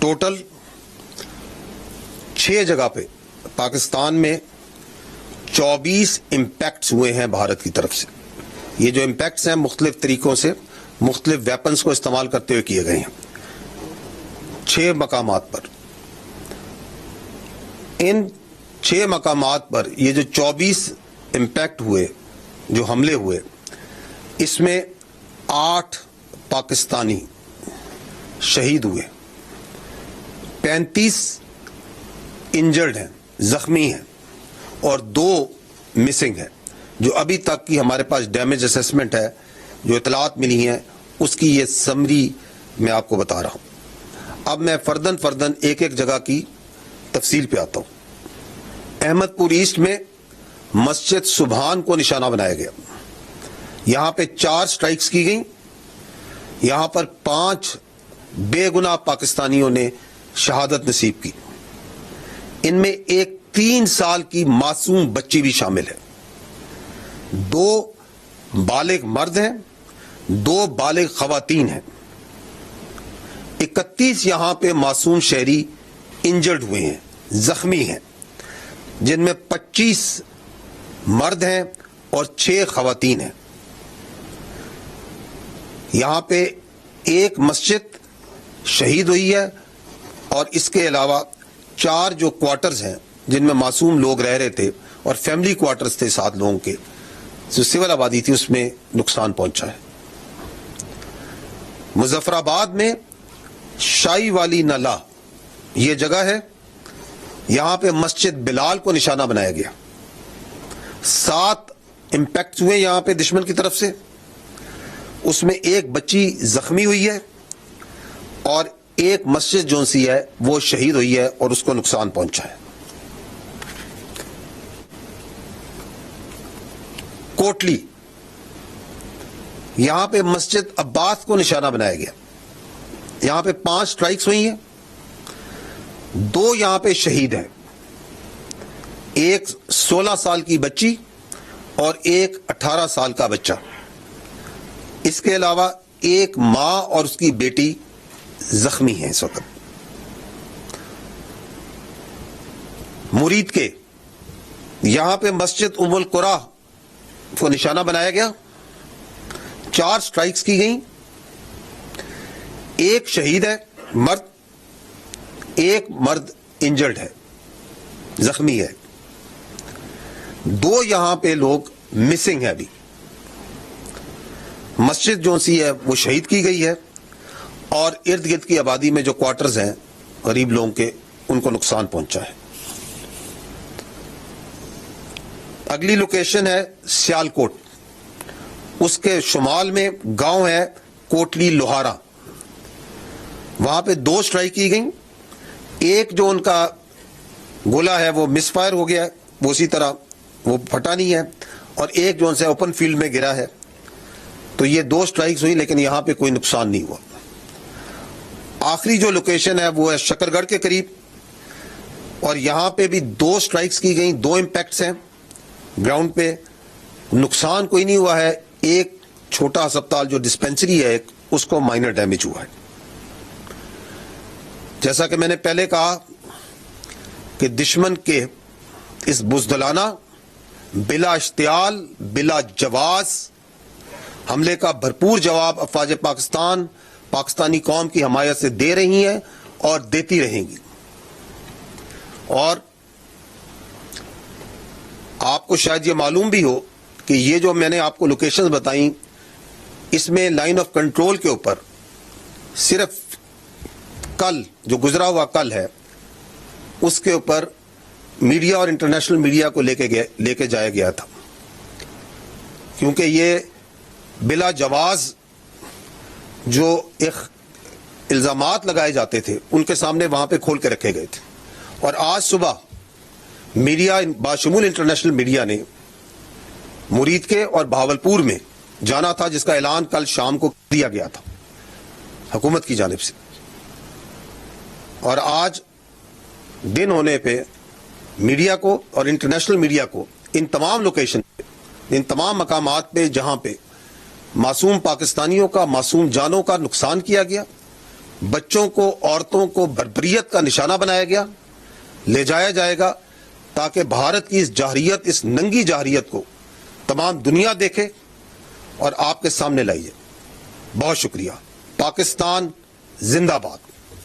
Total 6 جگہ پہ پاکستان میں 24 امپیکٹس ہوئے ہیں بھارت کی طرف سے. یہ جو امپیکٹس ہیں مختلف طریقوں سے مختلف ویپنز کو استعمال کرتے ہوئے کیے گئے ہیں 6 مقامات پر. ان 6 مقامات پر یہ جو 24 امپیکٹ ہوئے، جو حملے ہوئے، اس میں 8 پاکستانی شہید ہوئے، 35 انجرڈ ہیں، زخمی ہیں، اور 2 مسنگ ہیں. جو ابھی تک کی ہمارے پاس ڈیمیج اسیسمنٹ ہے، جو اطلاعات ملی ہیں، اس کی یہ سمری میں آپ کو بتا رہا ہوں. اب میں فردن ایک ایک جگہ کی تفصیل پہ آتا ہوں. احمد پور ایسٹ میں مسجد سبحان کو نشانہ بنایا گیا. یہاں پہ 4 سٹرائکس کی گئیں. یہاں پر 5 بے گناہ پاکستانیوں نے شہادت نصیب کی. ان میں ایک 3 سال کی معصوم بچی بھی شامل ہے. 2 بالغ مرد ہیں، 2 بالغ خواتین ہیں. 31 یہاں پہ معصوم شہری انجرڈ ہوئے ہیں، زخمی ہیں، جن میں 25 مرد ہیں اور 6 خواتین ہیں. یہاں پہ ایک مسجد شہید ہوئی ہے، اور اس کے علاوہ 4 جو کوارٹرز ہیں جن میں معصوم لوگ رہ رہے تھے اور فیملی کوارٹرز تھے 7 لوگوں کے، جو سول آبادی تھی، اس میں نقصان پہنچا ہے. مظفر آباد میں شائی والی نلا یہ جگہ ہے. یہاں پہ مسجد بلال کو نشانہ بنایا گیا. 7 امپیکٹ ہوئے یہاں پہ دشمن کی طرف سے. اس میں ایک بچی زخمی ہوئی ہے، اور ایک مسجد جو سی ہے وہ شہید ہوئی ہے اور اس کو نقصان پہنچا ہے. کوٹلی، یہاں پہ مسجد عباس کو نشانہ بنایا گیا. یہاں پہ 5 سٹرائکس ہوئی ہیں. 2 یہاں پہ شہید ہیں، ایک 16 سال کی بچی اور ایک 18 سال کا بچہ. اس کے علاوہ ایک ماں اور اس کی بیٹی زخمی ہیں اس وقت. مرید کے یہاں پہ مسجد ام القرا کو نشانہ بنایا گیا. 4 سٹرائکس کی گئیں. ایک شہید ہے مرد، ایک مرد انجرڈ ہے، زخمی ہے. 2 یہاں پہ لوگ مسنگ ہے ابھی. مسجد جو سی ہے وہ شہید کی گئی ہے، اور ارد گرد کی آبادی میں جو کوارٹرز ہیں غریب لوگوں کے، ان کو نقصان پہنچا ہے. اگلی لوکیشن ہے سیالکوٹ. اس کے شمال میں گاؤں ہے کوٹلی لوہارا. وہاں پہ 2 سٹرائک کی گئیں. ایک جو ان کا گولا ہے وہ مس فائر ہو گیا ہے، وہ اسی طرح وہ پھٹا نہیں ہے، اور ایک جو ان سے اوپن فیلڈ میں گرا ہے. تو یہ 2 سٹرائکس ہوئی، لیکن یہاں پہ کوئی نقصان نہیں ہوا. آخری جو لوکیشن ہے وہ ہے شکر گڑھ کے قریب، اور یہاں پہ بھی 2 سٹرائکس کی گئیں. 2 امپیکٹس ہیں گراؤنڈ پہ. نقصان کوئی نہیں ہوا ہے. ایک چھوٹا ہسپتال جو ڈسپینسری ہے ایک، اس کو مائنر ڈیمیج ہوا ہے. جیسا کہ میں نے پہلے کہا کہ دشمن کے اس بزدلانہ، بلا اشتعال، بلا جواز حملے کا بھرپور جواب افواج پاکستان پاکستانی قوم کی حمایت سے دے رہی ہیں اور دیتی رہیں گی. اور آپ کو شاید یہ معلوم بھی ہو کہ یہ جو میں نے آپ کو لوکیشنز بتائیں، اس میں لائن آف کنٹرول کے اوپر صرف کل جو گزرا ہوا کل ہے، اس کے اوپر میڈیا اور انٹرنیشنل میڈیا کو لے کے جایا گیا تھا، کیونکہ یہ بلا جواز جو ایک الزامات لگائے جاتے تھے ان کے سامنے وہاں پہ کھول کے رکھے گئے تھے. اور آج صبح میڈیا باشمول انٹرنیشنل میڈیا نے مرید کے اور بہاولپور میں جانا تھا، جس کا اعلان کل شام کو دیا گیا تھا حکومت کی جانب سے. اور آج دن ہونے پہ میڈیا کو اور انٹرنیشنل میڈیا کو ان تمام لوکیشن پہ، ان تمام مقامات پہ جہاں پہ معصوم پاکستانیوں کا، معصوم جانوں کا نقصان کیا گیا، بچوں کو عورتوں کو بربریت کا نشانہ بنایا گیا لے جایا جائے گا تاکہ بھارت کی اس جاہریت اس ننگی جاہریت کو تمام دنیا دیکھے اور آپ کے سامنے لائی جائے. بہت شکریہ. پاکستان زندہ باد.